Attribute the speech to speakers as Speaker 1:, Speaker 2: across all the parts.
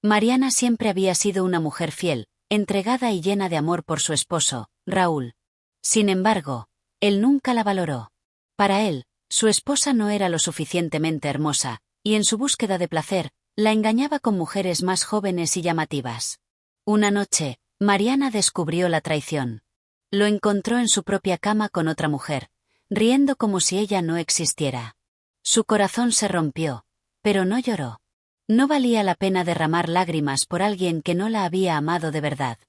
Speaker 1: Mariana siempre había sido una mujer fiel, entregada y llena de amor por su esposo, Raúl. Sin embargo, él nunca la valoró. Para él, su esposa no era lo suficientemente hermosa, y en su búsqueda de placer, la engañaba con mujeres más jóvenes y llamativas. Una noche, Mariana descubrió la traición. Lo encontró en su propia cama con otra mujer, riendo como si ella no existiera. Su corazón se rompió, pero no lloró. No valía la pena derramar lágrimas por alguien que no la había amado de verdad.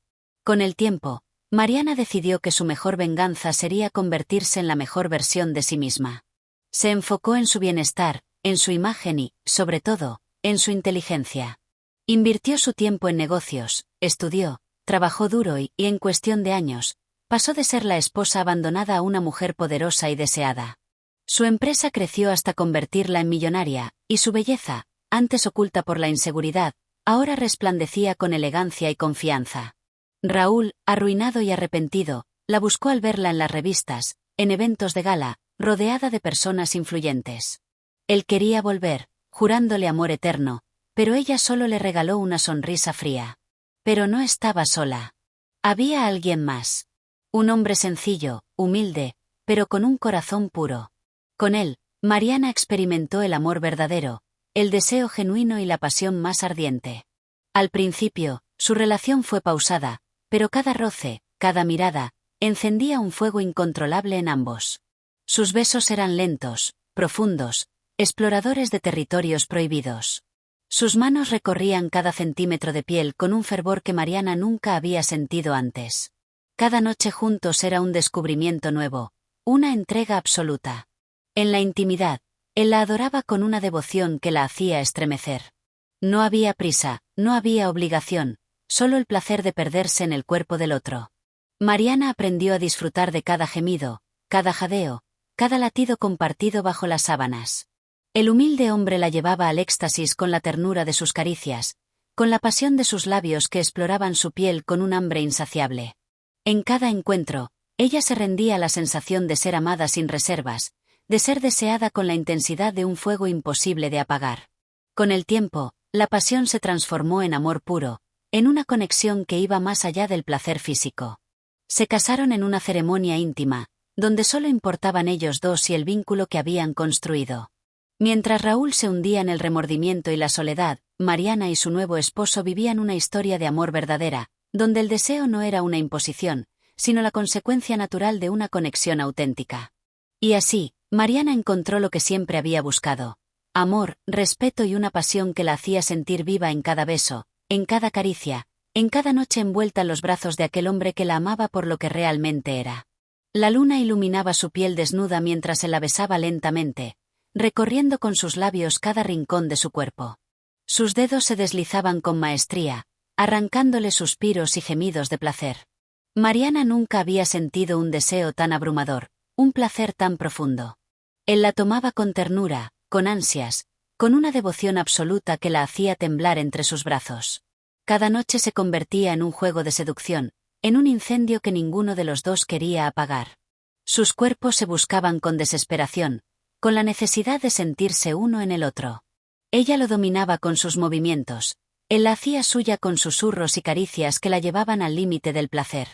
Speaker 1: Con el tiempo, Mariana decidió que su mejor venganza sería convertirse en la mejor versión de sí misma. Se enfocó en su bienestar, en su imagen y, sobre todo, en su inteligencia. Invirtió su tiempo en negocios, estudió, trabajó duro y, en cuestión de años, pasó de ser la esposa abandonada a una mujer poderosa y deseada. Su empresa creció hasta convertirla en millonaria, y su belleza, antes oculta por la inseguridad, ahora resplandecía con elegancia y confianza. Raúl, arruinado y arrepentido, la buscó al verla en las revistas, en eventos de gala, rodeada de personas influyentes. Él quería volver, jurándole amor eterno, pero ella solo le regaló una sonrisa fría. Pero no estaba sola. Había alguien más. Un hombre sencillo, humilde, pero con un corazón puro. Con él, Mariana experimentó el amor verdadero, el deseo genuino y la pasión más ardiente. Al principio, su relación fue pausada, pero cada roce, cada mirada, encendía un fuego incontrolable en ambos. Sus besos eran lentos, profundos, exploradores de territorios prohibidos. Sus manos recorrían cada centímetro de piel con un fervor que Mariana nunca había sentido antes. Cada noche juntos era un descubrimiento nuevo, una entrega absoluta. En la intimidad, él la adoraba con una devoción que la hacía estremecer. No había prisa, no había obligación, solo el placer de perderse en el cuerpo del otro. Mariana aprendió a disfrutar de cada gemido, cada jadeo, cada latido compartido bajo las sábanas. El humilde hombre la llevaba al éxtasis con la ternura de sus caricias, con la pasión de sus labios que exploraban su piel con un hambre insaciable. En cada encuentro, ella se rendía a la sensación de ser amada sin reservas, de ser deseada con la intensidad de un fuego imposible de apagar. Con el tiempo, la pasión se transformó en amor puro, en una conexión que iba más allá del placer físico. Se casaron en una ceremonia íntima, donde solo importaban ellos dos y el vínculo que habían construido. Mientras Raúl se hundía en el remordimiento y la soledad, Mariana y su nuevo esposo vivían una historia de amor verdadera, donde el deseo no era una imposición, sino la consecuencia natural de una conexión auténtica. Y así, Mariana encontró lo que siempre había buscado: amor, respeto y una pasión que la hacía sentir viva en cada beso, en cada caricia, en cada noche envuelta en los brazos de aquel hombre que la amaba por lo que realmente era. La luna iluminaba su piel desnuda mientras se la besaba lentamente, recorriendo con sus labios cada rincón de su cuerpo. Sus dedos se deslizaban con maestría, arrancándole suspiros y gemidos de placer. Mariana nunca había sentido un deseo tan abrumador, un placer tan profundo. Él la tomaba con ternura, con ansias, con una devoción absoluta que la hacía temblar entre sus brazos. Cada noche se convertía en un juego de seducción, en un incendio que ninguno de los dos quería apagar. Sus cuerpos se buscaban con desesperación, con la necesidad de sentirse uno en el otro. Ella lo dominaba con sus movimientos, él la hacía suya con susurros y caricias que la llevaban al límite del placer.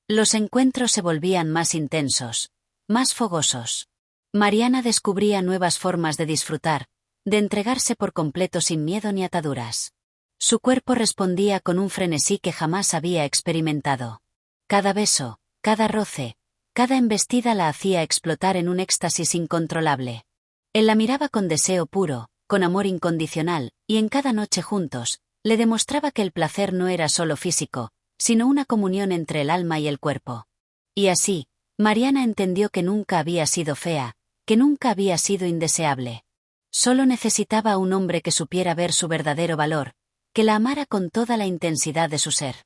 Speaker 1: Los encuentros se volvían más intensos, más fogosos. Mariana descubría nuevas formas de disfrutar, de entregarse por completo sin miedo ni ataduras. Su cuerpo respondía con un frenesí que jamás había experimentado. Cada beso, cada roce, cada embestida la hacía explotar en un éxtasis incontrolable. Él la miraba con deseo puro, con amor incondicional, y en cada noche juntos, le demostraba que el placer no era solo físico, sino una comunión entre el alma y el cuerpo. Y así, Mariana entendió que nunca había sido fea, que nunca había sido indeseable. Solo necesitaba a un hombre que supiera ver su verdadero valor, que la amara con toda la intensidad de su ser.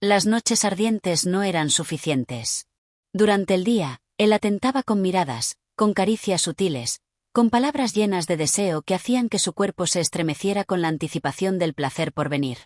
Speaker 1: Las noches ardientes no eran suficientes. Durante el día, él la tentaba con miradas, con caricias sutiles, con palabras llenas de deseo que hacían que su cuerpo se estremeciera con la anticipación del placer por venir.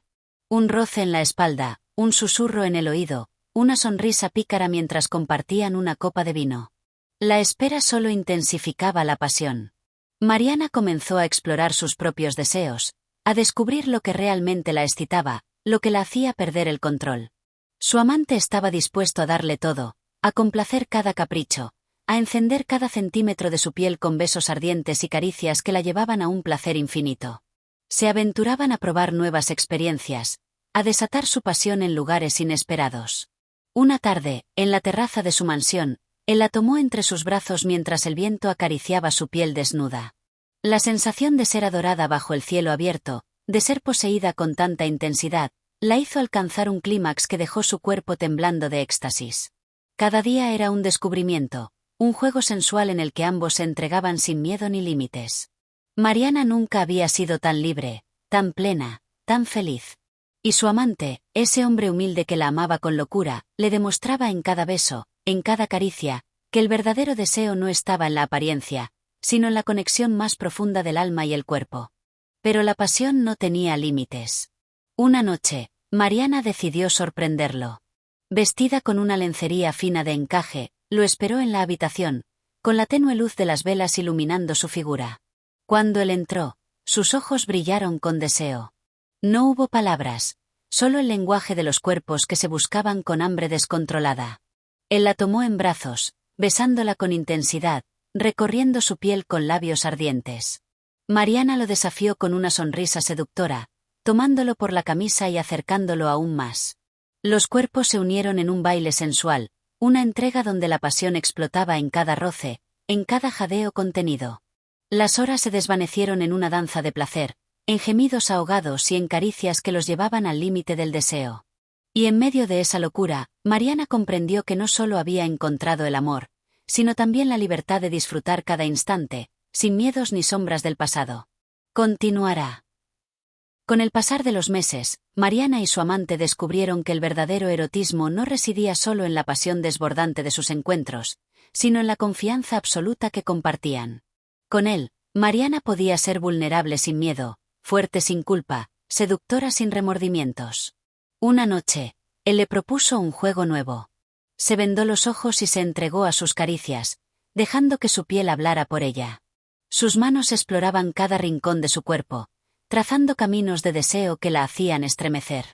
Speaker 1: Un roce en la espalda, un susurro en el oído, una sonrisa pícara mientras compartían una copa de vino. La espera solo intensificaba la pasión. Mariana comenzó a explorar sus propios deseos, a descubrir lo que realmente la excitaba, lo que la hacía perder el control. Su amante estaba dispuesto a darle todo, a complacer cada capricho, a encender cada centímetro de su piel con besos ardientes y caricias que la llevaban a un placer infinito. Se aventuraban a probar nuevas experiencias, a desatar su pasión en lugares inesperados. Una tarde, en la terraza de su mansión, él la tomó entre sus brazos mientras el viento acariciaba su piel desnuda. La sensación de ser adorada bajo el cielo abierto, de ser poseída con tanta intensidad, la hizo alcanzar un clímax que dejó su cuerpo temblando de éxtasis. Cada día era un descubrimiento, un juego sensual en el que ambos se entregaban sin miedo ni límites. Mariana nunca había sido tan libre, tan plena, tan feliz. Y su amante, ese hombre humilde que la amaba con locura, le demostraba en cada beso, en cada caricia, que el verdadero deseo no estaba en la apariencia, sino en la conexión más profunda del alma y el cuerpo. Pero la pasión no tenía límites. Una noche, Mariana decidió sorprenderlo. Vestida con una lencería fina de encaje, lo esperó en la habitación, con la tenue luz de las velas iluminando su figura. Cuando él entró, sus ojos brillaron con deseo. No hubo palabras, solo el lenguaje de los cuerpos que se buscaban con hambre descontrolada. Él la tomó en brazos, besándola con intensidad, recorriendo su piel con labios ardientes. Mariana lo desafió con una sonrisa seductora, tomándolo por la camisa y acercándolo aún más. Los cuerpos se unieron en un baile sensual, una entrega donde la pasión explotaba en cada roce, en cada jadeo contenido. Las horas se desvanecieron en una danza de placer, en gemidos ahogados y en caricias que los llevaban al límite del deseo. Y en medio de esa locura, Mariana comprendió que no solo había encontrado el amor, sino también la libertad de disfrutar cada instante, sin miedos ni sombras del pasado. Continuará. Con el pasar de los meses, Mariana y su amante descubrieron que el verdadero erotismo no residía solo en la pasión desbordante de sus encuentros, sino en la confianza absoluta que compartían. Con él, Mariana podía ser vulnerable sin miedo, fuerte sin culpa, seductora sin remordimientos. Una noche, él le propuso un juego nuevo. Se vendó los ojos y se entregó a sus caricias, dejando que su piel hablara por ella. Sus manos exploraban cada rincón de su cuerpo, trazando caminos de deseo que la hacían estremecer.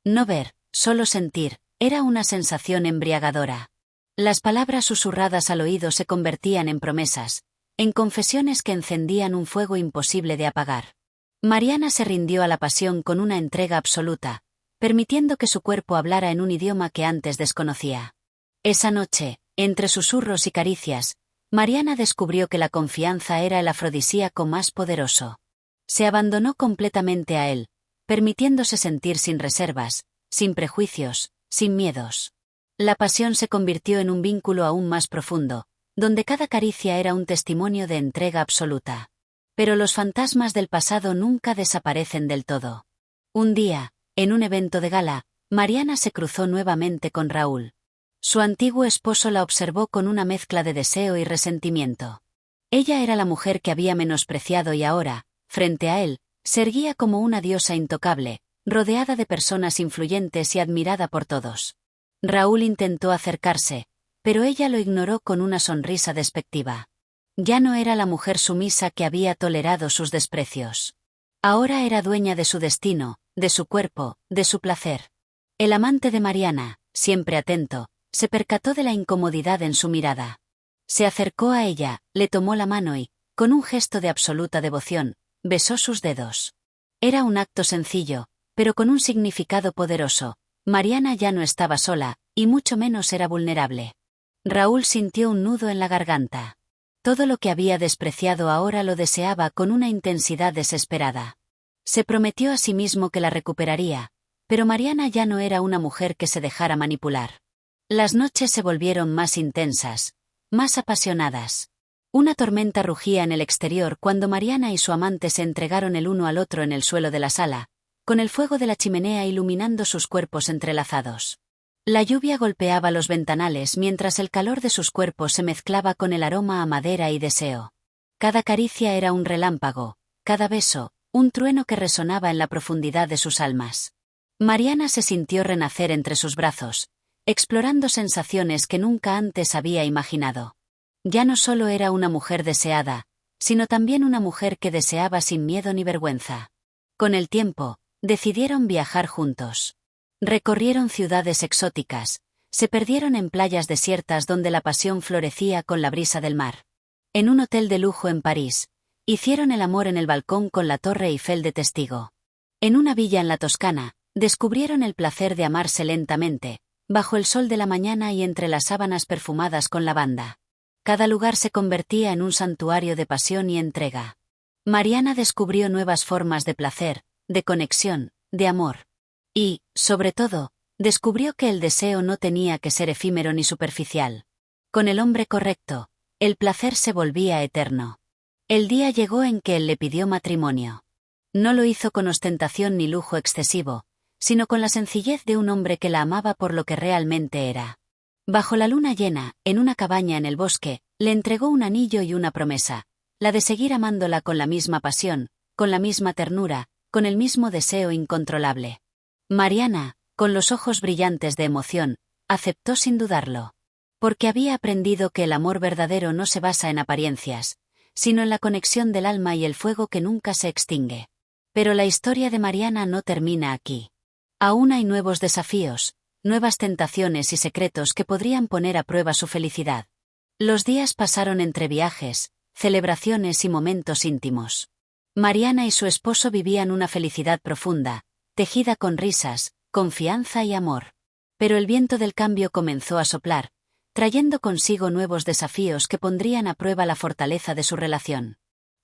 Speaker 1: No ver, solo sentir, era una sensación embriagadora. Las palabras susurradas al oído se convertían en promesas, en confesiones que encendían un fuego imposible de apagar. Mariana se rindió a la pasión con una entrega absoluta, permitiendo que su cuerpo hablara en un idioma que antes desconocía. Esa noche, entre susurros y caricias, Mariana descubrió que la confianza era el afrodisíaco más poderoso. Se abandonó completamente a él, permitiéndose sentir sin reservas, sin prejuicios, sin miedos. La pasión se convirtió en un vínculo aún más profundo, donde cada caricia era un testimonio de entrega absoluta. Pero los fantasmas del pasado nunca desaparecen del todo. Un día, en un evento de gala, Mariana se cruzó nuevamente con Raúl. Su antiguo esposo la observó con una mezcla de deseo y resentimiento. Ella era la mujer que había menospreciado y ahora, frente a él, se erguía como una diosa intocable, rodeada de personas influyentes y admirada por todos. Raúl intentó acercarse, pero ella lo ignoró con una sonrisa despectiva. Ya no era la mujer sumisa que había tolerado sus desprecios. Ahora era dueña de su destino, de su cuerpo, de su placer. El amante de Mariana, siempre atento, se percató de la incomodidad en su mirada. Se acercó a ella, le tomó la mano y, con un gesto de absoluta devoción, besó sus dedos. Era un acto sencillo, pero con un significado poderoso. Mariana ya no estaba sola, y mucho menos era vulnerable. Raúl sintió un nudo en la garganta. Todo lo que había despreciado ahora lo deseaba con una intensidad desesperada. Se prometió a sí mismo que la recuperaría, pero Mariana ya no era una mujer que se dejara manipular. Las noches se volvieron más intensas, más apasionadas. Una tormenta rugía en el exterior cuando Mariana y su amante se entregaron el uno al otro en el suelo de la sala, con el fuego de la chimenea iluminando sus cuerpos entrelazados. La lluvia golpeaba los ventanales mientras el calor de sus cuerpos se mezclaba con el aroma a madera y deseo. Cada caricia era un relámpago, cada beso, un trueno que resonaba en la profundidad de sus almas. Mariana se sintió renacer entre sus brazos, explorando sensaciones que nunca antes había imaginado. Ya no solo era una mujer deseada, sino también una mujer que deseaba sin miedo ni vergüenza. Con el tiempo, decidieron viajar juntos. Recorrieron ciudades exóticas, se perdieron en playas desiertas donde la pasión florecía con la brisa del mar. En un hotel de lujo en París, hicieron el amor en el balcón con la Torre Eiffel de testigo. En una villa en la Toscana, descubrieron el placer de amarse lentamente, bajo el sol de la mañana y entre las sábanas perfumadas con lavanda. Cada lugar se convertía en un santuario de pasión y entrega. Mariana descubrió nuevas formas de placer, de conexión, de amor. Y, sobre todo, descubrió que el deseo no tenía que ser efímero ni superficial. Con el hombre correcto, el placer se volvía eterno. El día llegó en que él le pidió matrimonio. No lo hizo con ostentación ni lujo excesivo, sino con la sencillez de un hombre que la amaba por lo que realmente era. Bajo la luna llena, en una cabaña en el bosque, le entregó un anillo y una promesa, la de seguir amándola con la misma pasión, con la misma ternura, con el mismo deseo incontrolable. Mariana, con los ojos brillantes de emoción, aceptó sin dudarlo. Porque había aprendido que el amor verdadero no se basa en apariencias, sino en la conexión del alma y el fuego que nunca se extingue. Pero la historia de Mariana no termina aquí. Aún hay nuevos desafíos, nuevas tentaciones y secretos que podrían poner a prueba su felicidad. Los días pasaron entre viajes, celebraciones y momentos íntimos. Mariana y su esposo vivían una felicidad profunda, tejida con risas, confianza y amor. Pero el viento del cambio comenzó a soplar, trayendo consigo nuevos desafíos que pondrían a prueba la fortaleza de su relación.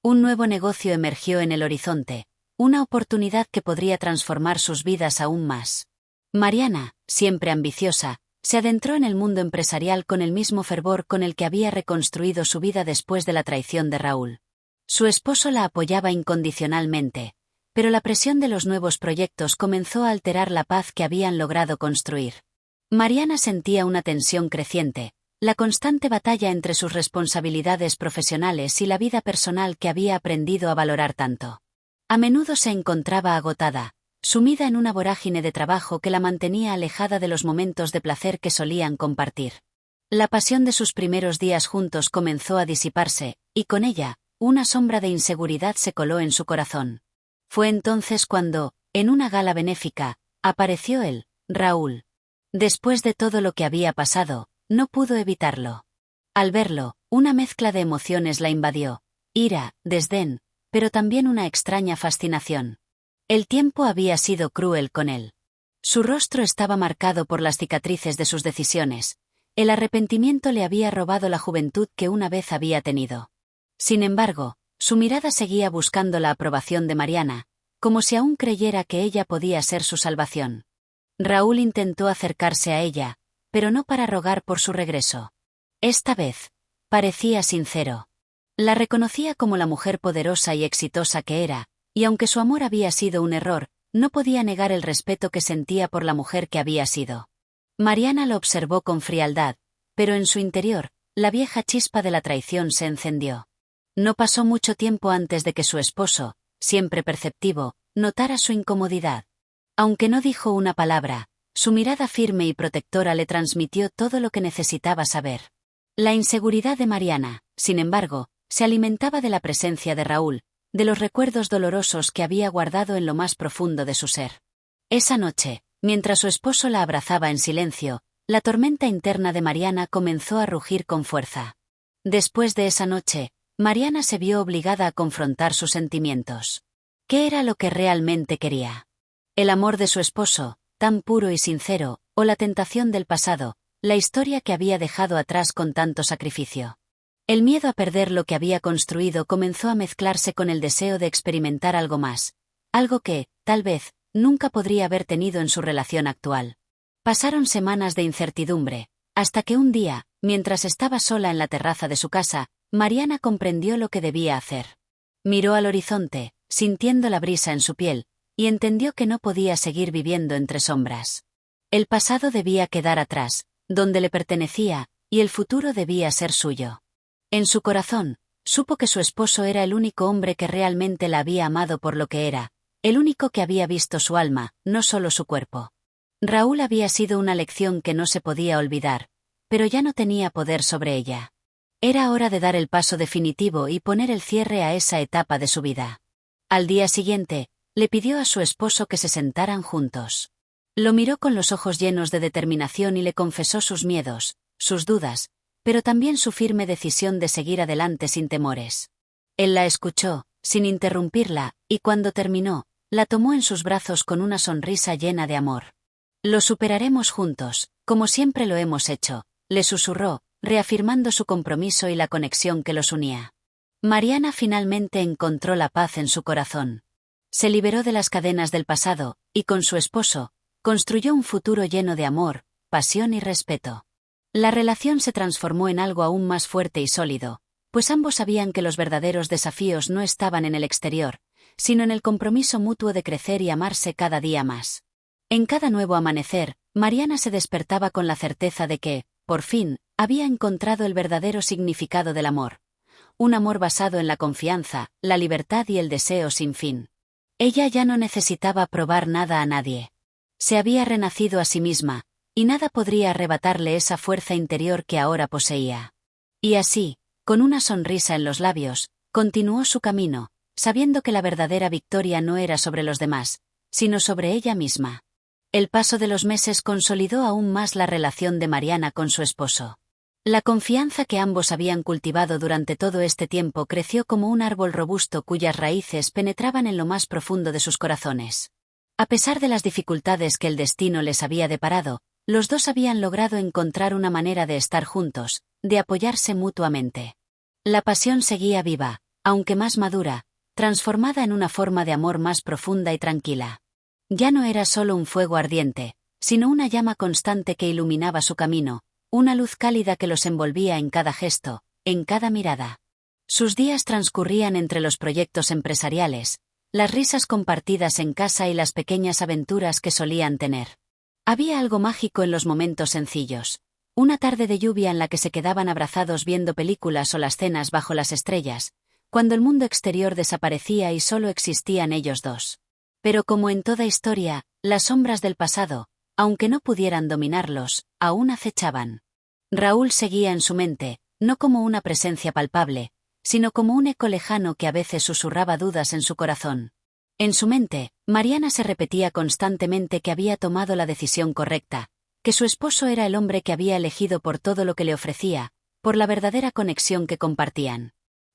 Speaker 1: Un nuevo negocio emergió en el horizonte, una oportunidad que podría transformar sus vidas aún más. Mariana, siempre ambiciosa, se adentró en el mundo empresarial con el mismo fervor con el que había reconstruido su vida después de la traición de Raúl. Su esposo la apoyaba incondicionalmente, pero la presión de los nuevos proyectos comenzó a alterar la paz que habían logrado construir. Mariana sentía una tensión creciente, la constante batalla entre sus responsabilidades profesionales y la vida personal que había aprendido a valorar tanto. A menudo se encontraba agotada, sumida en una vorágine de trabajo que la mantenía alejada de los momentos de placer que solían compartir. La pasión de sus primeros días juntos comenzó a disiparse, y con ella, una sombra de inseguridad se coló en su corazón. Fue entonces cuando, en una gala benéfica, apareció él, Raúl. Después de todo lo que había pasado, no pudo evitarlo. Al verlo, una mezcla de emociones la invadió: ira, desdén, pero también una extraña fascinación. El tiempo había sido cruel con él. Su rostro estaba marcado por las cicatrices de sus decisiones. El arrepentimiento le había robado la juventud que una vez había tenido. Sin embargo, su mirada seguía buscando la aprobación de Mariana, como si aún creyera que ella podía ser su salvación. Raúl intentó acercarse a ella, pero no para rogar por su regreso. Esta vez, parecía sincero. La reconocía como la mujer poderosa y exitosa que era, y aunque su amor había sido un error, no podía negar el respeto que sentía por la mujer que había sido. Mariana lo observó con frialdad, pero en su interior, la vieja chispa de la traición se encendió. No pasó mucho tiempo antes de que su esposo, siempre perceptivo, notara su incomodidad. Aunque no dijo una palabra, su mirada firme y protectora le transmitió todo lo que necesitaba saber. La inseguridad de Mariana, sin embargo, se alimentaba de la presencia de Raúl, de los recuerdos dolorosos que había guardado en lo más profundo de su ser. Esa noche, mientras su esposo la abrazaba en silencio, la tormenta interna de Mariana comenzó a rugir con fuerza. Después de esa noche, Mariana se vio obligada a confrontar sus sentimientos. ¿Qué era lo que realmente quería? ¿El amor de su esposo, tan puro y sincero, o la tentación del pasado, la historia que había dejado atrás con tanto sacrificio? El miedo a perder lo que había construido comenzó a mezclarse con el deseo de experimentar algo más, algo que, tal vez, nunca podría haber tenido en su relación actual. Pasaron semanas de incertidumbre, hasta que un día, mientras estaba sola en la terraza de su casa, Mariana comprendió lo que debía hacer. Miró al horizonte, sintiendo la brisa en su piel, y entendió que no podía seguir viviendo entre sombras. El pasado debía quedar atrás, donde le pertenecía, y el futuro debía ser suyo. En su corazón, supo que su esposo era el único hombre que realmente la había amado por lo que era, el único que había visto su alma, no solo su cuerpo. Raúl había sido una lección que no se podía olvidar, pero ya no tenía poder sobre ella. Era hora de dar el paso definitivo y poner el cierre a esa etapa de su vida. Al día siguiente, le pidió a su esposo que se sentaran juntos. Lo miró con los ojos llenos de determinación y le confesó sus miedos, sus dudas, pero también su firme decisión de seguir adelante sin temores. Él la escuchó, sin interrumpirla, y cuando terminó, la tomó en sus brazos con una sonrisa llena de amor. «Lo superaremos juntos, como siempre lo hemos hecho», le susurró, reafirmando su compromiso y la conexión que los unía. Mariana finalmente encontró la paz en su corazón. Se liberó de las cadenas del pasado, y con su esposo, construyó un futuro lleno de amor, pasión y respeto. La relación se transformó en algo aún más fuerte y sólido, pues ambos sabían que los verdaderos desafíos no estaban en el exterior, sino en el compromiso mutuo de crecer y amarse cada día más. En cada nuevo amanecer, Mariana se despertaba con la certeza de que, por fin, había encontrado el verdadero significado del amor. Un amor basado en la confianza, la libertad y el deseo sin fin. Ella ya no necesitaba probar nada a nadie. Se había renacido a sí misma, y nada podría arrebatarle esa fuerza interior que ahora poseía. Y así, con una sonrisa en los labios, continuó su camino, sabiendo que la verdadera victoria no era sobre los demás, sino sobre ella misma. El paso de los meses consolidó aún más la relación de Mariana con su esposo. La confianza que ambos habían cultivado durante todo este tiempo creció como un árbol robusto cuyas raíces penetraban en lo más profundo de sus corazones. A pesar de las dificultades que el destino les había deparado, los dos habían logrado encontrar una manera de estar juntos, de apoyarse mutuamente. La pasión seguía viva, aunque más madura, transformada en una forma de amor más profunda y tranquila. Ya no era solo un fuego ardiente, sino una llama constante que iluminaba su camino, una luz cálida que los envolvía en cada gesto, en cada mirada. Sus días transcurrían entre los proyectos empresariales, las risas compartidas en casa y las pequeñas aventuras que solían tener. Había algo mágico en los momentos sencillos. Una tarde de lluvia en la que se quedaban abrazados viendo películas o las cenas bajo las estrellas, cuando el mundo exterior desaparecía y solo existían ellos dos. Pero como en toda historia, las sombras del pasado, aunque no pudieran dominarlos, aún acechaban. Raúl seguía en su mente, no como una presencia palpable, sino como un eco lejano que a veces susurraba dudas en su corazón. En su mente, Mariana se repetía constantemente que había tomado la decisión correcta, que su esposo era el hombre que había elegido por todo lo que le ofrecía, por la verdadera conexión que compartían.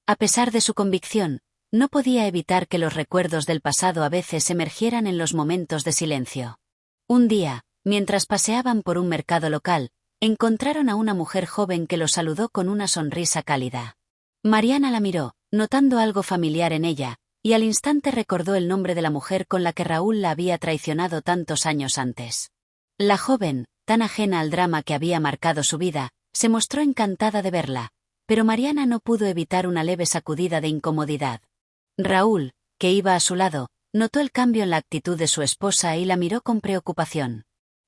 Speaker 1: A pesar de su convicción, no podía evitar que los recuerdos del pasado a veces emergieran en los momentos de silencio. Un día, mientras paseaban por un mercado local, encontraron a una mujer joven que los saludó con una sonrisa cálida. Mariana la miró, notando algo familiar en ella, y al instante recordó el nombre de la mujer con la que Raúl la había traicionado tantos años antes. La joven, tan ajena al drama que había marcado su vida, se mostró encantada de verla, pero Mariana no pudo evitar una leve sacudida de incomodidad. Raúl, que iba a su lado, notó el cambio en la actitud de su esposa y la miró con preocupación.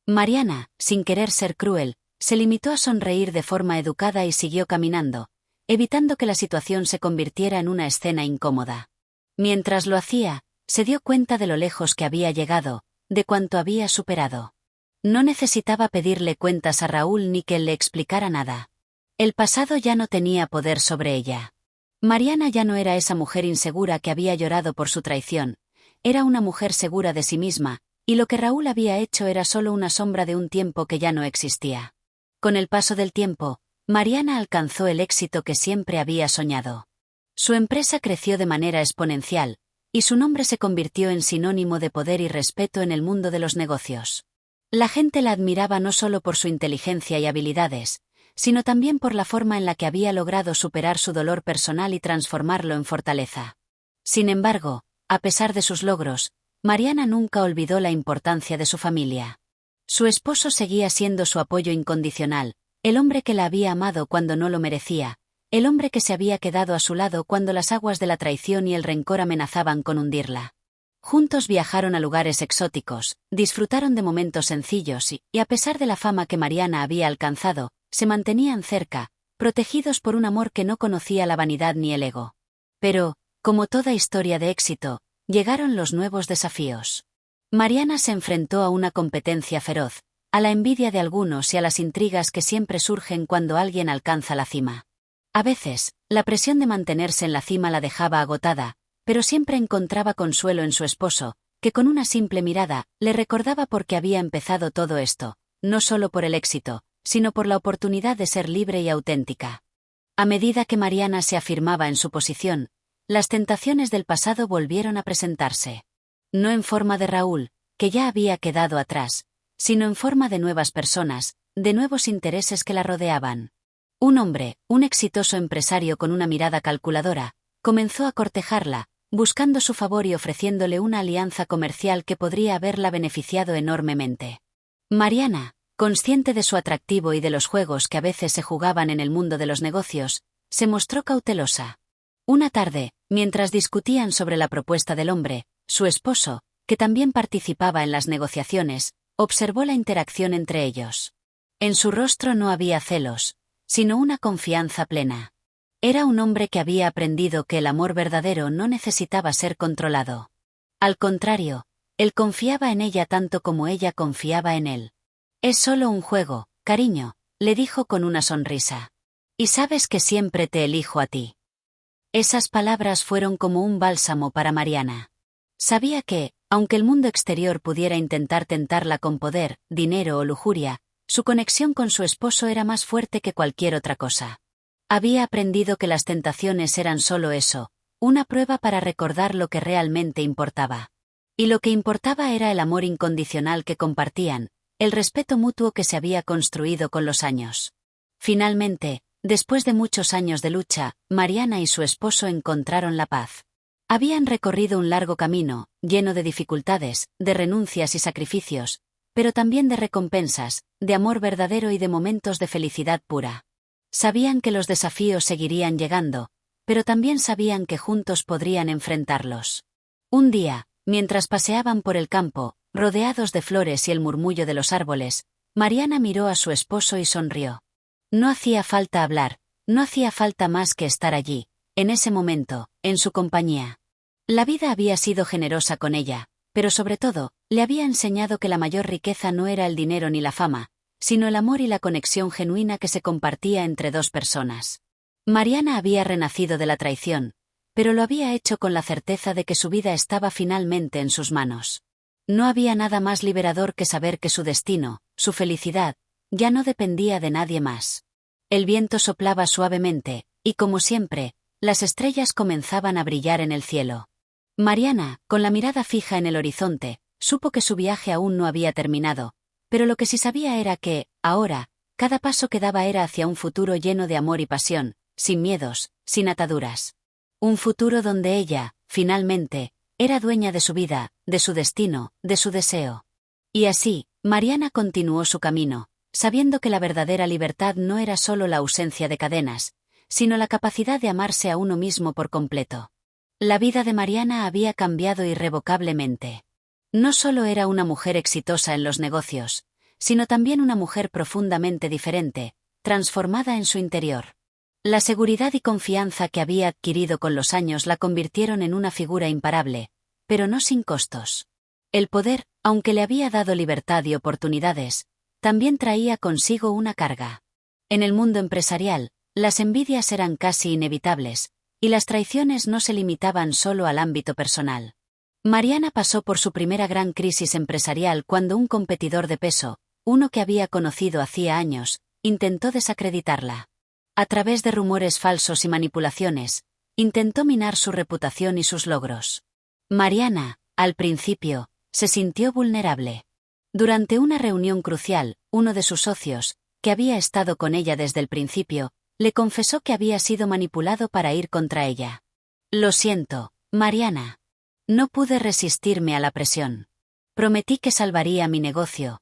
Speaker 1: Mariana, sin querer ser cruel, se limitó a sonreír de forma educada y siguió caminando, evitando que la situación se convirtiera en una escena incómoda. Mientras lo hacía, se dio cuenta de lo lejos que había llegado, de cuánto había superado. No necesitaba pedirle cuentas a Raúl ni que él le explicara nada. El pasado ya no tenía poder sobre ella. Mariana ya no era esa mujer insegura que había llorado por su traición, era una mujer segura de sí misma, y lo que Raúl había hecho era solo una sombra de un tiempo que ya no existía. Con el paso del tiempo, Mariana alcanzó el éxito que siempre había soñado. Su empresa creció de manera exponencial, y su nombre se convirtió en sinónimo de poder y respeto en el mundo de los negocios. La gente la admiraba no solo por su inteligencia y habilidades, sino también por la forma en la que había logrado superar su dolor personal y transformarlo en fortaleza. Sin embargo, a pesar de sus logros, Mariana nunca olvidó la importancia de su familia. Su esposo seguía siendo su apoyo incondicional, el hombre que la había amado cuando no lo merecía, el hombre que se había quedado a su lado cuando las aguas de la traición y el rencor amenazaban con hundirla. Juntos viajaron a lugares exóticos, disfrutaron de momentos sencillos y a pesar de la fama que Mariana había alcanzado, se mantenían cerca, protegidos por un amor que no conocía la vanidad ni el ego. Pero, como toda historia de éxito, llegaron los nuevos desafíos. Mariana se enfrentó a una competencia feroz, a la envidia de algunos y a las intrigas que siempre surgen cuando alguien alcanza la cima. A veces, la presión de mantenerse en la cima la dejaba agotada, pero siempre encontraba consuelo en su esposo, que con una simple mirada le recordaba por qué había empezado todo esto, no solo por el éxito, sino por la oportunidad de ser libre y auténtica. A medida que Mariana se afirmaba en su posición, las tentaciones del pasado volvieron a presentarse. No en forma de Raúl, que ya había quedado atrás, sino en forma de nuevas personas, de nuevos intereses que la rodeaban. Un hombre, un exitoso empresario con una mirada calculadora, comenzó a cortejarla, buscando su favor y ofreciéndole una alianza comercial que podría haberla beneficiado enormemente. Mariana, consciente de su atractivo y de los juegos que a veces se jugaban en el mundo de los negocios, se mostró cautelosa. Una tarde, mientras discutían sobre la propuesta del hombre, su esposo, que también participaba en las negociaciones, observó la interacción entre ellos. En su rostro no había celos, sino una confianza plena. Era un hombre que había aprendido que el amor verdadero no necesitaba ser controlado. Al contrario, él confiaba en ella tanto como ella confiaba en él. «Es solo un juego, cariño», le dijo con una sonrisa. «Y sabes que siempre te elijo a ti». Esas palabras fueron como un bálsamo para Mariana. Sabía que, aunque el mundo exterior pudiera intentar tentarla con poder, dinero o lujuria, su conexión con su esposo era más fuerte que cualquier otra cosa. Había aprendido que las tentaciones eran solo eso, una prueba para recordar lo que realmente importaba. Y lo que importaba era el amor incondicional que compartían, el respeto mutuo que se había construido con los años. Finalmente, después de muchos años de lucha, Mariana y su esposo encontraron la paz. Habían recorrido un largo camino, lleno de dificultades, de renuncias y sacrificios, pero también de recompensas, de amor verdadero y de momentos de felicidad pura. Sabían que los desafíos seguirían llegando, pero también sabían que juntos podrían enfrentarlos. Un día, mientras paseaban por el campo, rodeados de flores y el murmullo de los árboles, Mariana miró a su esposo y sonrió. No hacía falta hablar, no hacía falta más que estar allí, en ese momento, en su compañía. La vida había sido generosa con ella, pero sobre todo, le había enseñado que la mayor riqueza no era el dinero ni la fama, sino el amor y la conexión genuina que se compartía entre dos personas. Mariana había renacido de la traición, pero lo había hecho con la certeza de que su vida estaba finalmente en sus manos. No había nada más liberador que saber que su destino, su felicidad, ya no dependía de nadie más. El viento soplaba suavemente, y como siempre, las estrellas comenzaban a brillar en el cielo. Mariana, con la mirada fija en el horizonte, supo que su viaje aún no había terminado, pero lo que sí sabía era que, ahora, cada paso que daba era hacia un futuro lleno de amor y pasión, sin miedos, sin ataduras. Un futuro donde ella, finalmente, era dueña de su vida, de su destino, de su deseo. Y así, Mariana continuó su camino, sabiendo que la verdadera libertad no era solo la ausencia de cadenas, sino la capacidad de amarse a uno mismo por completo. La vida de Mariana había cambiado irrevocablemente. No solo era una mujer exitosa en los negocios, sino también una mujer profundamente diferente, transformada en su interior. La seguridad y confianza que había adquirido con los años la convirtieron en una figura imparable, pero no sin costos. El poder, aunque le había dado libertad y oportunidades, también traía consigo una carga. En el mundo empresarial, las envidias eran casi inevitables, y las traiciones no se limitaban solo al ámbito personal. Mariana pasó por su primera gran crisis empresarial cuando un competidor de peso, uno que había conocido hacía años, intentó desacreditarla. A través de rumores falsos y manipulaciones, intentó minar su reputación y sus logros. Mariana, al principio, se sintió vulnerable. Durante una reunión crucial, uno de sus socios, que había estado con ella desde el principio, le confesó que había sido manipulado para ir contra ella. «Lo siento, Mariana. No pude resistirme a la presión. Prometí que salvaría mi negocio,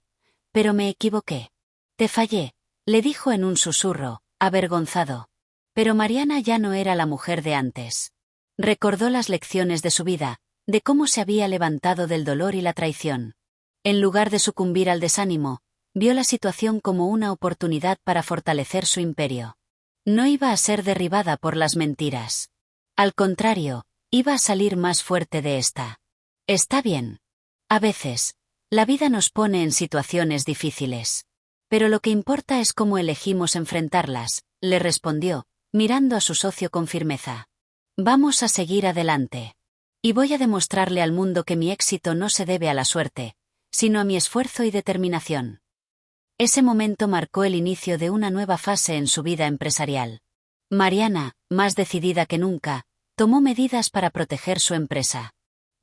Speaker 1: pero me equivoqué. Te fallé», le dijo en un susurro, avergonzado. Pero Mariana ya no era la mujer de antes. Recordó las lecciones de su vida, de cómo se había levantado del dolor y la traición. En lugar de sucumbir al desánimo, vio la situación como una oportunidad para fortalecer su imperio. No iba a ser derribada por las mentiras. Al contrario, iba a salir más fuerte de esta. Está bien. A veces, la vida nos pone en situaciones difíciles. Pero lo que importa es cómo elegimos enfrentarlas, le respondió, mirando a su socio con firmeza. Vamos a seguir adelante. Y voy a demostrarle al mundo que mi éxito no se debe a la suerte, sino a mi esfuerzo y determinación. Ese momento marcó el inicio de una nueva fase en su vida empresarial. Mariana, más decidida que nunca, tomó medidas para proteger su empresa.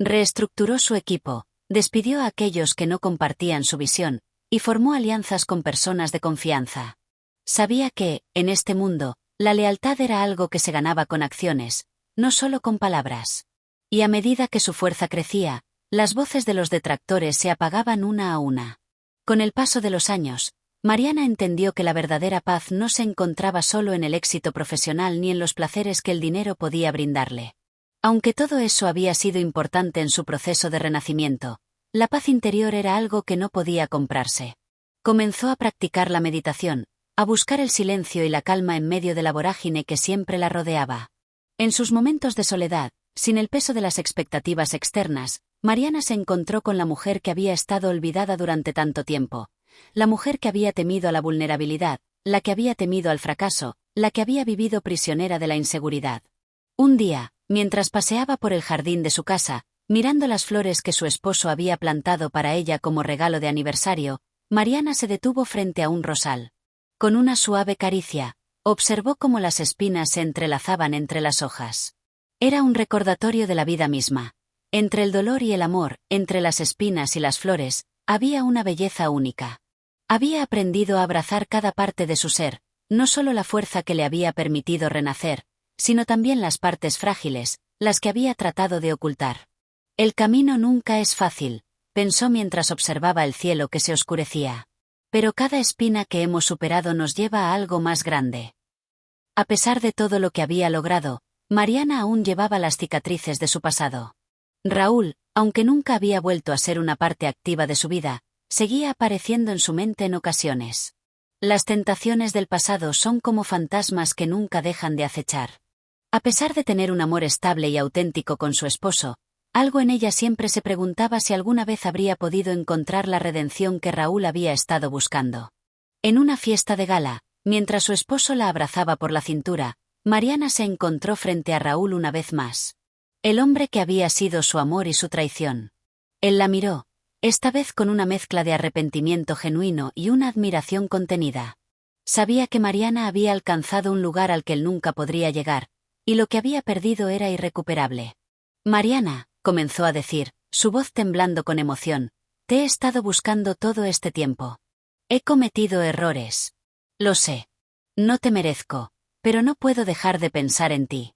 Speaker 1: Reestructuró su equipo, despidió a aquellos que no compartían su visión, y formó alianzas con personas de confianza. Sabía que, en este mundo, la lealtad era algo que se ganaba con acciones, no solo con palabras. Y a medida que su fuerza crecía, las voces de los detractores se apagaban una a una. Con el paso de los años, Mariana entendió que la verdadera paz no se encontraba solo en el éxito profesional ni en los placeres que el dinero podía brindarle. Aunque todo eso había sido importante en su proceso de renacimiento, la paz interior era algo que no podía comprarse. Comenzó a practicar la meditación, a buscar el silencio y la calma en medio de la vorágine que siempre la rodeaba. En sus momentos de soledad, sin el peso de las expectativas externas, Mariana se encontró con la mujer que había estado olvidada durante tanto tiempo, la mujer que había temido a la vulnerabilidad, la que había temido al fracaso, la que había vivido prisionera de la inseguridad. Un día, mientras paseaba por el jardín de su casa, mirando las flores que su esposo había plantado para ella como regalo de aniversario, Mariana se detuvo frente a un rosal. Con una suave caricia, observó cómo las espinas se entrelazaban entre las hojas. Era un recordatorio de la vida misma. Entre el dolor y el amor, entre las espinas y las flores, había una belleza única. Había aprendido a abrazar cada parte de su ser, no solo la fuerza que le había permitido renacer, sino también las partes frágiles, las que había tratado de ocultar. El camino nunca es fácil, pensó mientras observaba el cielo que se oscurecía. Pero cada espina que hemos superado nos lleva a algo más grande. A pesar de todo lo que había logrado, Mariana aún llevaba las cicatrices de su pasado. Raúl, aunque nunca había vuelto a ser una parte activa de su vida, seguía apareciendo en su mente en ocasiones. Las tentaciones del pasado son como fantasmas que nunca dejan de acechar. A pesar de tener un amor estable y auténtico con su esposo, algo en ella siempre se preguntaba si alguna vez habría podido encontrar la redención que Raúl había estado buscando. En una fiesta de gala, mientras su esposo la abrazaba por la cintura, Mariana se encontró frente a Raúl una vez más. El hombre que había sido su amor y su traición. Él la miró, esta vez con una mezcla de arrepentimiento genuino y una admiración contenida. Sabía que Mariana había alcanzado un lugar al que él nunca podría llegar, y lo que había perdido era irrecuperable. Mariana, comenzó a decir, su voz temblando con emoción, te he estado buscando todo este tiempo. He cometido errores. Lo sé. No te merezco. Pero no puedo dejar de pensar en ti.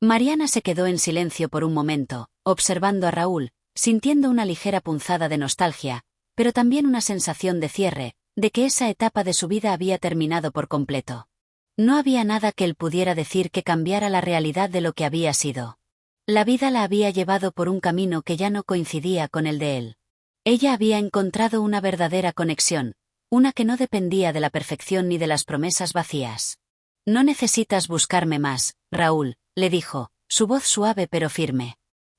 Speaker 1: Mariana se quedó en silencio por un momento, observando a Raúl, sintiendo una ligera punzada de nostalgia, pero también una sensación de cierre, de que esa etapa de su vida había terminado por completo. No había nada que él pudiera decir que cambiara la realidad de lo que había sido. La vida la había llevado por un camino que ya no coincidía con el de él. Ella había encontrado una verdadera conexión, una que no dependía de la perfección ni de las promesas vacías. No necesitas buscarme más, Raúl, le dijo, su voz suave pero firme.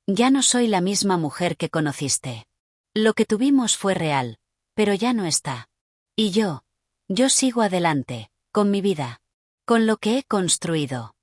Speaker 1: Ya no soy la misma mujer que conociste. Lo que tuvimos fue real, pero ya no está. Y yo sigo adelante, con mi vida, con lo que he construido.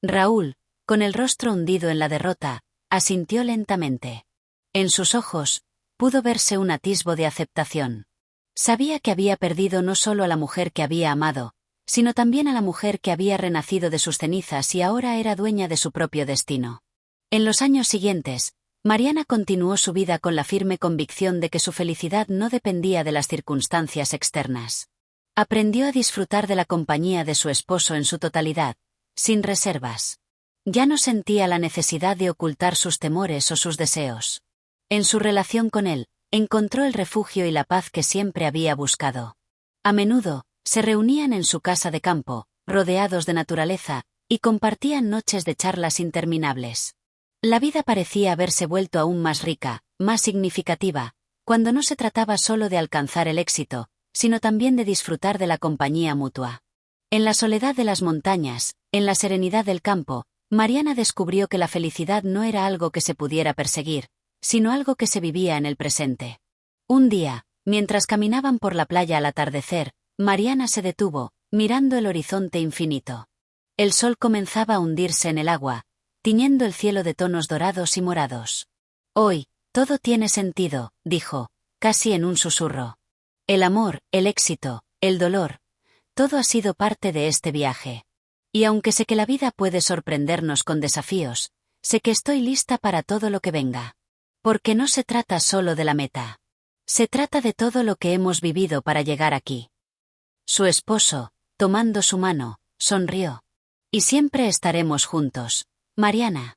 Speaker 1: Raúl, con el rostro hundido en la derrota, asintió lentamente. En sus ojos, pudo verse un atisbo de aceptación. Sabía que había perdido no solo a la mujer que había amado, sino también a la mujer que había renacido de sus cenizas y ahora era dueña de su propio destino. En los años siguientes, Mariana continuó su vida con la firme convicción de que su felicidad no dependía de las circunstancias externas. Aprendió a disfrutar de la compañía de su esposo en su totalidad, sin reservas. Ya no sentía la necesidad de ocultar sus temores o sus deseos. En su relación con él, encontró el refugio y la paz que siempre había buscado. A menudo, se reunían en su casa de campo, rodeados de naturaleza, y compartían noches de charlas interminables. La vida parecía haberse vuelto aún más rica, más significativa, cuando no se trataba solo de alcanzar el éxito, sino también de disfrutar de la compañía mutua. En la soledad de las montañas, en la serenidad del campo, Mariana descubrió que la felicidad no era algo que se pudiera perseguir, sino algo que se vivía en el presente. Un día, mientras caminaban por la playa al atardecer, Mariana se detuvo, mirando el horizonte infinito. El sol comenzaba a hundirse en el agua, tiñendo el cielo de tonos dorados y morados. Hoy, todo tiene sentido, dijo, casi en un susurro. El amor, el éxito, el dolor, todo ha sido parte de este viaje. Y aunque sé que la vida puede sorprendernos con desafíos, sé que estoy lista para todo lo que venga. Porque no se trata solo de la meta. Se trata de todo lo que hemos vivido para llegar aquí. Su esposo, tomando su mano, sonrió. Y siempre estaremos juntos, Mariana.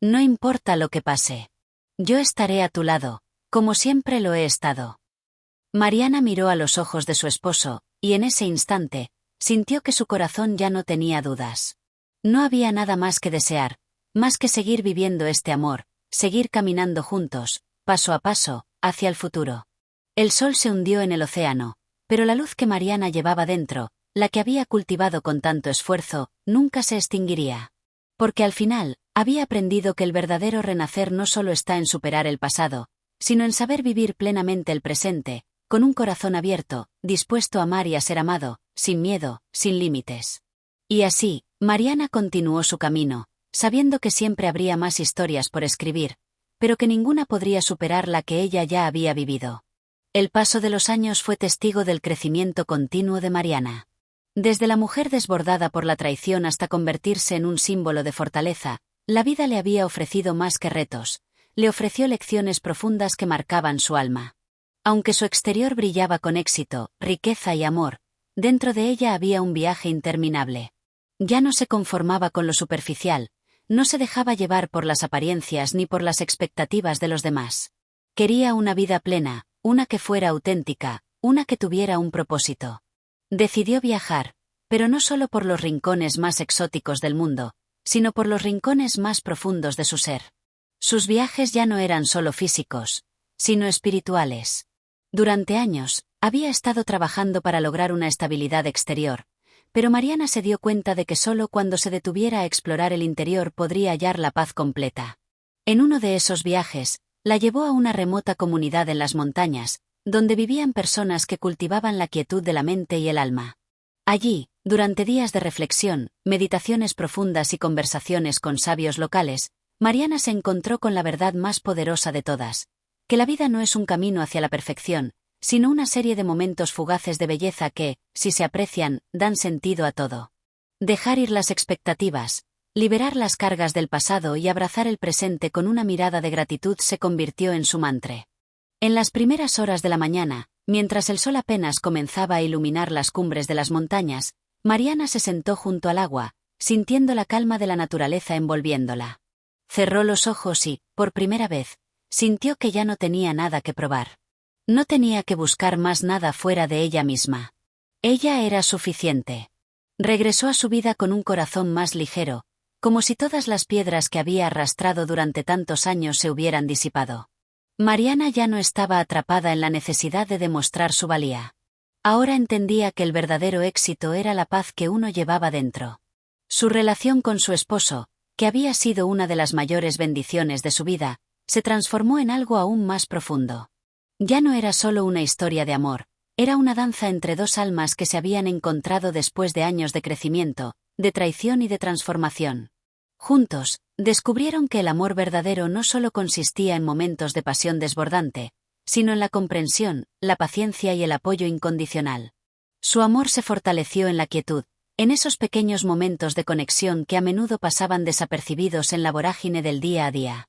Speaker 1: No importa lo que pase. Yo estaré a tu lado, como siempre lo he estado. Mariana miró a los ojos de su esposo, y en ese instante, sintió que su corazón ya no tenía dudas. No había nada más que desear, más que seguir viviendo este amor, seguir caminando juntos, paso a paso, hacia el futuro. El sol se hundió en el océano, pero la luz que Mariana llevaba dentro, la que había cultivado con tanto esfuerzo, nunca se extinguiría. Porque al final, había aprendido que el verdadero renacer no solo está en superar el pasado, sino en saber vivir plenamente el presente, con un corazón abierto, dispuesto a amar y a ser amado, sin miedo, sin límites. Y así, Mariana continuó su camino, sabiendo que siempre habría más historias por escribir, pero que ninguna podría superar la que ella ya había vivido. El paso de los años fue testigo del crecimiento continuo de Mariana. Desde la mujer desbordada por la traición hasta convertirse en un símbolo de fortaleza, la vida le había ofrecido más que retos, le ofreció lecciones profundas que marcaban su alma. Aunque su exterior brillaba con éxito, riqueza y amor, dentro de ella había un viaje interminable. Ya no se conformaba con lo superficial, no se dejaba llevar por las apariencias ni por las expectativas de los demás. Quería una vida plena, una que fuera auténtica, una que tuviera un propósito. Decidió viajar, pero no solo por los rincones más exóticos del mundo, sino por los rincones más profundos de su ser. Sus viajes ya no eran solo físicos, sino espirituales. Durante años, había estado trabajando para lograr una estabilidad exterior, pero Mariana se dio cuenta de que solo cuando se detuviera a explorar el interior podría hallar la paz completa. En uno de esos viajes, la llevó a una remota comunidad en las montañas, donde vivían personas que cultivaban la quietud de la mente y el alma. Allí, durante días de reflexión, meditaciones profundas y conversaciones con sabios locales, Mariana se encontró con la verdad más poderosa de todas, que la vida no es un camino hacia la perfección, sino una serie de momentos fugaces de belleza que, si se aprecian, dan sentido a todo. Dejar ir las expectativas, liberar las cargas del pasado y abrazar el presente con una mirada de gratitud se convirtió en su mantra. En las primeras horas de la mañana, mientras el sol apenas comenzaba a iluminar las cumbres de las montañas, Mariana se sentó junto al agua, sintiendo la calma de la naturaleza envolviéndola. Cerró los ojos y, por primera vez, sintió que ya no tenía nada que probar. No tenía que buscar más nada fuera de ella misma. Ella era suficiente. Regresó a su vida con un corazón más ligero, como si todas las piedras que había arrastrado durante tantos años se hubieran disipado. Mariana ya no estaba atrapada en la necesidad de demostrar su valía. Ahora entendía que el verdadero éxito era la paz que uno llevaba dentro. Su relación con su esposo, que había sido una de las mayores bendiciones de su vida, se transformó en algo aún más profundo. Ya no era solo una historia de amor, era una danza entre dos almas que se habían encontrado después de años de crecimiento, de traición y de transformación. Juntos, descubrieron que el amor verdadero no solo consistía en momentos de pasión desbordante, sino en la comprensión, la paciencia y el apoyo incondicional. Su amor se fortaleció en la quietud, en esos pequeños momentos de conexión que a menudo pasaban desapercibidos en la vorágine del día a día.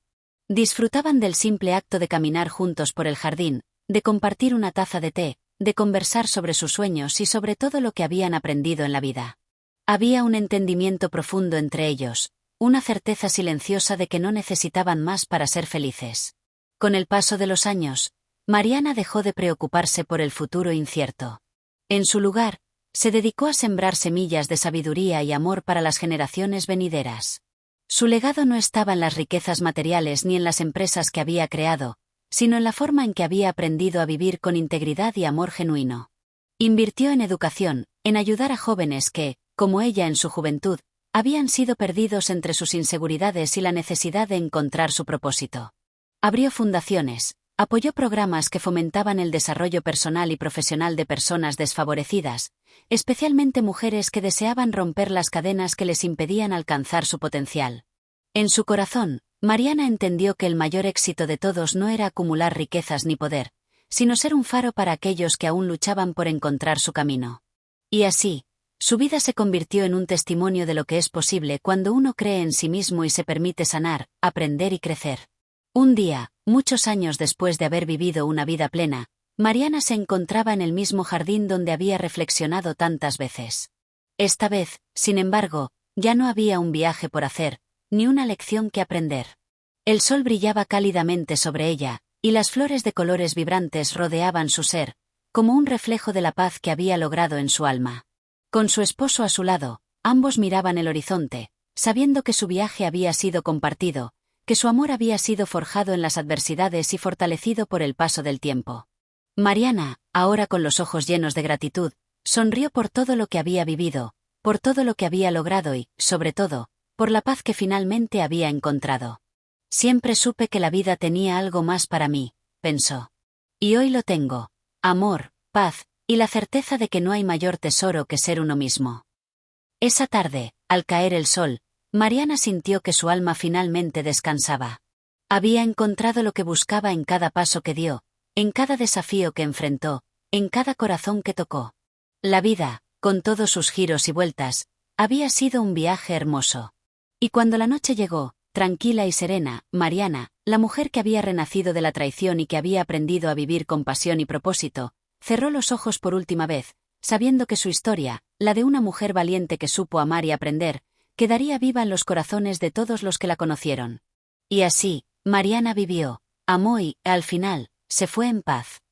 Speaker 1: Disfrutaban del simple acto de caminar juntos por el jardín, de compartir una taza de té, de conversar sobre sus sueños y sobre todo lo que habían aprendido en la vida. Había un entendimiento profundo entre ellos, una certeza silenciosa de que no necesitaban más para ser felices. Con el paso de los años, Mariana dejó de preocuparse por el futuro incierto. En su lugar, se dedicó a sembrar semillas de sabiduría y amor para las generaciones venideras. Su legado no estaba en las riquezas materiales ni en las empresas que había creado, sino en la forma en que había aprendido a vivir con integridad y amor genuino. Invirtió en educación, en ayudar a jóvenes que, como ella en su juventud, habían sido perdidos entre sus inseguridades y la necesidad de encontrar su propósito. Abrió fundaciones, apoyó programas que fomentaban el desarrollo personal y profesional de personas desfavorecidas, especialmente mujeres que deseaban romper las cadenas que les impedían alcanzar su potencial. En su corazón, Mariana entendió que el mayor éxito de todos no era acumular riquezas ni poder, sino ser un faro para aquellos que aún luchaban por encontrar su camino. Y así, su vida se convirtió en un testimonio de lo que es posible cuando uno cree en sí mismo y se permite sanar, aprender y crecer. Un día, muchos años después de haber vivido una vida plena, Mariana se encontraba en el mismo jardín donde había reflexionado tantas veces. Esta vez, sin embargo, ya no había un viaje por hacer, ni una lección que aprender. El sol brillaba cálidamente sobre ella, y las flores de colores vibrantes rodeaban su ser, como un reflejo de la paz que había logrado en su alma. Con su esposo a su lado, ambos miraban el horizonte, sabiendo que su viaje había sido compartido, que su amor había sido forjado en las adversidades y fortalecido por el paso del tiempo. Mariana, ahora con los ojos llenos de gratitud, sonrió por todo lo que había vivido, por todo lo que había logrado y, sobre todo, por la paz que finalmente había encontrado. Siempre supe que la vida tenía algo más para mí, pensó. Y hoy lo tengo: amor, paz, y la certeza de que no hay mayor tesoro que ser uno mismo. Esa tarde, al caer el sol, Mariana sintió que su alma finalmente descansaba. Había encontrado lo que buscaba en cada paso que dio, en cada desafío que enfrentó, en cada corazón que tocó. La vida, con todos sus giros y vueltas, había sido un viaje hermoso. Y cuando la noche llegó, tranquila y serena, Mariana, la mujer que había renacido de la traición y que había aprendido a vivir con pasión y propósito, cerró los ojos por última vez, sabiendo que su historia, la de una mujer valiente que supo amar y aprender, quedaría viva en los corazones de todos los que la conocieron. Y así, Mariana vivió, amó y, al final, se fue en paz.